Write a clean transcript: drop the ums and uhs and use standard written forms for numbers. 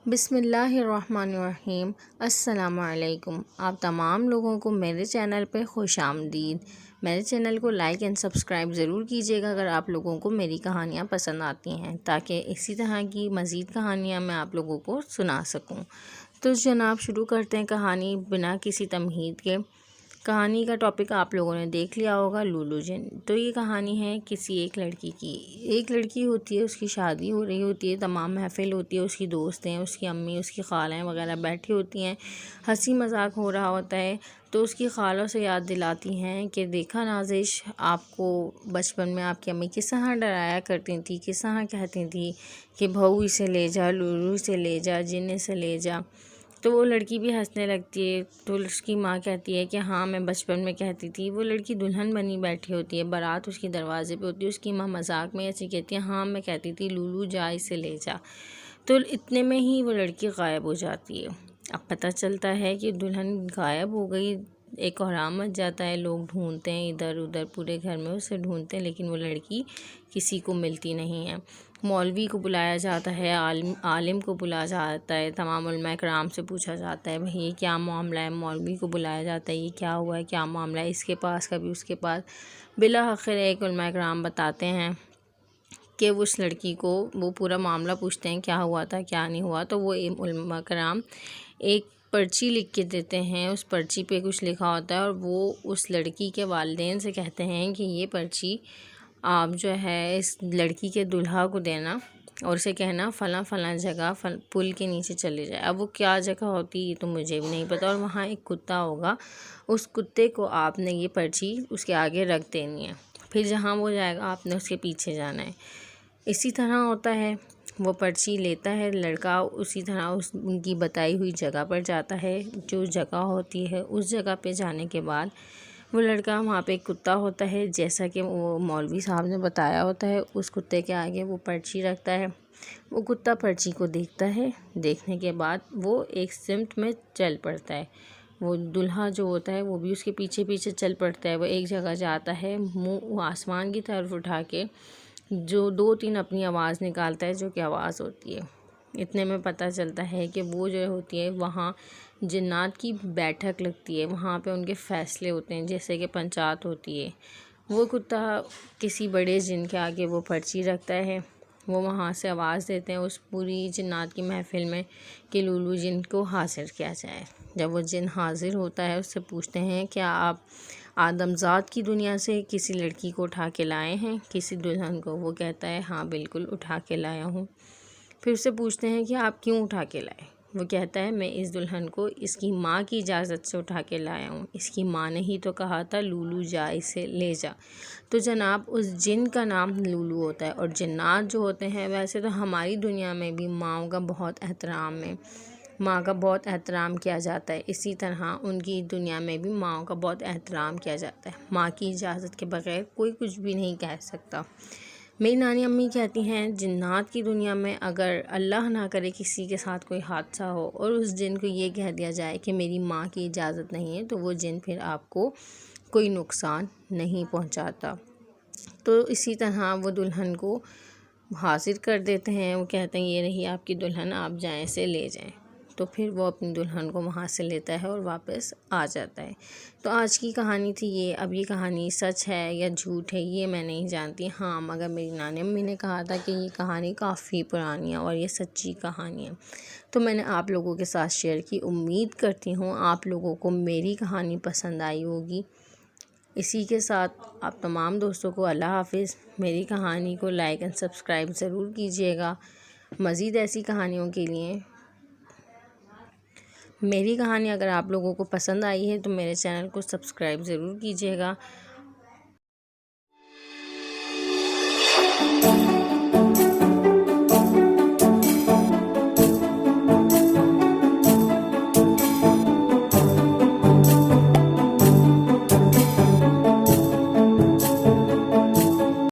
बिस्मिल्लाहिर्रहमानिर्रहीम। अस्सलामुअलैकुम। आप तमाम लोगों को मेरे चैनल पे खुश आमदीद। मेरे चैनल को लाइक एंड सब्सक्राइब ज़रूर कीजिएगा अगर आप लोगों को मेरी कहानियाँ पसंद आती हैं, ताकि इसी तरह की मज़ीद कहानियाँ मैं आप लोगों को सुना सकूं। तो जनाब शुरू करते हैं कहानी बिना किसी तमहीद के। कहानी का टॉपिक आप लोगों ने देख लिया होगा, लूलू जिन। तो ये कहानी है किसी एक लड़की की। एक लड़की होती है, उसकी शादी हो रही होती है, तमाम महफिल होती है, उसकी दोस्त हैं, उसकी अम्मी, उसकी खालाएँ वगैरह बैठी होती हैं, हंसी मजाक हो रहा होता है। तो उसकी खालों से याद दिलाती हैं कि देखा नाज़िश, आपको बचपन में आपकी अम्मी किस तरह डराया करती थी, किस तरह कहती थी कि बहू इसे ले जा, लूलू इसे ले जा, जिन इसे ले जा। तो वो लड़की भी हंसने लगती है। तो उसकी माँ कहती है कि हाँ, मैं बचपन में कहती थी। वो लड़की दुल्हन बनी बैठी होती है, बारात उसके दरवाजे पे होती है। उसकी माँ मजाक में ऐसी कहती है, हाँ मैं कहती थी लूलू जा, इसे ले जा। तो इतने में ही वो लड़की गायब हो जाती है। अब पता चलता है कि दुल्हन गायब हो गई। एक कोहराम मच जाता है, लोग ढूंढते हैं इधर उधर, पूरे घर में उसे ढूंढते हैं, लेकिन वो लड़की किसी को मिलती नहीं है। मौलवी को बुलाया जाता है, आलिम को बुलाया जाता है, तमाम उलमा कराम से पूछा जाता है भाई ये क्या मामला है। मौलवी को बुलाया जाता है, ये क्या हुआ है, क्या मामला है, इसके पास कभी उसके पास। बिला आखिर एक उलमा कराम बताते हैं कि उस लड़की को वो पूरा मामला पूछते हैं, क्या हुआ था क्या नहीं हुआ। तो वो उलमा कराम एक पर्ची लिख के देते हैं। उस पर्ची पे कुछ लिखा होता है और वो उस लड़की के वालिदैन से कहते हैं कि ये पर्ची आप जो है इस लड़की के दूल्हा को देना और उसे कहना फ़लाँ फ़लाँ जगह पुल के नीचे चले जाए। अब वो क्या जगह होती है ये तो मुझे भी नहीं पता। और वहाँ एक कुत्ता होगा, उस कुत्ते को आपने ये पर्ची उसके आगे रख देनी है, फिर जहाँ वो जाएगा आपने उसके पीछे जाना है। इसी तरह होता है। वो पर्ची लेता है लड़का, उसी तरह उनकी बताई हुई जगह पर जाता है। जो जगह होती है उस जगह पे जाने के बाद वो लड़का, वहाँ पे एक कुत्ता होता है जैसा कि वो मौलवी साहब ने बताया होता है। उस कुत्ते के आगे वो पर्ची रखता है। वो कुत्ता पर्ची को देखता है, देखने के बाद वो एक सिमत में चल पड़ता है। वो दूल्हा जो होता है वो भी उसके पीछे पीछे चल पड़ता है। वो एक जगह जाता है, मुँह आसमान की तरफ उठा के जो 2-3 अपनी आवाज़ निकालता है, जो कि आवाज़ होती है। इतने में पता चलता है कि वो जो होती है वहाँ जिन्नात की बैठक लगती है, वहाँ पे उनके फ़ैसले होते हैं, जैसे कि पंचायत होती है। वो कुत्ता किसी बड़े जिन के आगे वो पर्ची रखता है। वो वहाँ से आवाज़ देते हैं उस पूरी जिन्नात की महफिल में कि लूलू जिन को हाजिर किया जाए। जब वो जिन हाजिर होता है उससे पूछते हैं क्या आप आदमज़ाद की दुनिया से किसी लड़की को उठा के लाए हैं, किसी दुल्हन को। वो कहता है हाँ बिल्कुल उठा के लाया हूँ। फिर उससे पूछते हैं कि आप क्यों उठा के लाए। वो कहता है मैं इस दुल्हन को इसकी माँ की इजाज़त से उठा के लाया हूँ। इसकी माँ ने ही तो कहा था लूलू जा, इसे ले जा। तो जनाब उस जिन का नाम लूलू होता है। और जिन्नात जो होते हैं, वैसे तो हमारी दुनिया में भी माँओं का बहुत एहतराम है, माँ का बहुत एहतराम किया जाता है। इसी तरह उनकी दुनिया में भी माँओं का बहुत एहतराम किया जाता है। माँ की इजाज़त के बग़ैर कोई कुछ भी नहीं कह सकता। मेरी नानी अम्मी कहती हैं जिन्नात की दुनिया में अगर अल्लाह ना करे किसी के साथ कोई हादसा हो और उस जिन को ये कह दिया जाए कि मेरी माँ की इजाज़त नहीं है, तो वो जिन फिर आपको कोई नुकसान नहीं पहुँचाता। तो इसी तरह वो दुल्हन को हाजिर कर देते हैं। वो कहते हैं ये रही आपकी दुल्हन, आप जाएं, इसे ले जाएं। तो फिर वो अपनी दुल्हन को वहाँ से लेता है और वापस आ जाता है। तो आज की कहानी थी ये। अब ये कहानी सच है या झूठ है ये मैं नहीं जानती। हाँ, मगर मेरी नानी अम्मी ने कहा था कि ये कहानी काफ़ी पुरानी है और ये सच्ची कहानी है, तो मैंने आप लोगों के साथ शेयर की। उम्मीद करती हूँ आप लोगों को मेरी कहानी पसंद आई होगी। इसी के साथ आप तमाम दोस्तों को अल्लाह हाफ़िज़। मेरी कहानी को लाइक एंड सब्सक्राइब ज़रूर कीजिएगा। मज़ीद ऐसी कहानियों के लिए मेरी कहानी अगर आप लोगों को पसंद आई है तो मेरे चैनल को सब्सक्राइब ज़रूर कीजिएगा।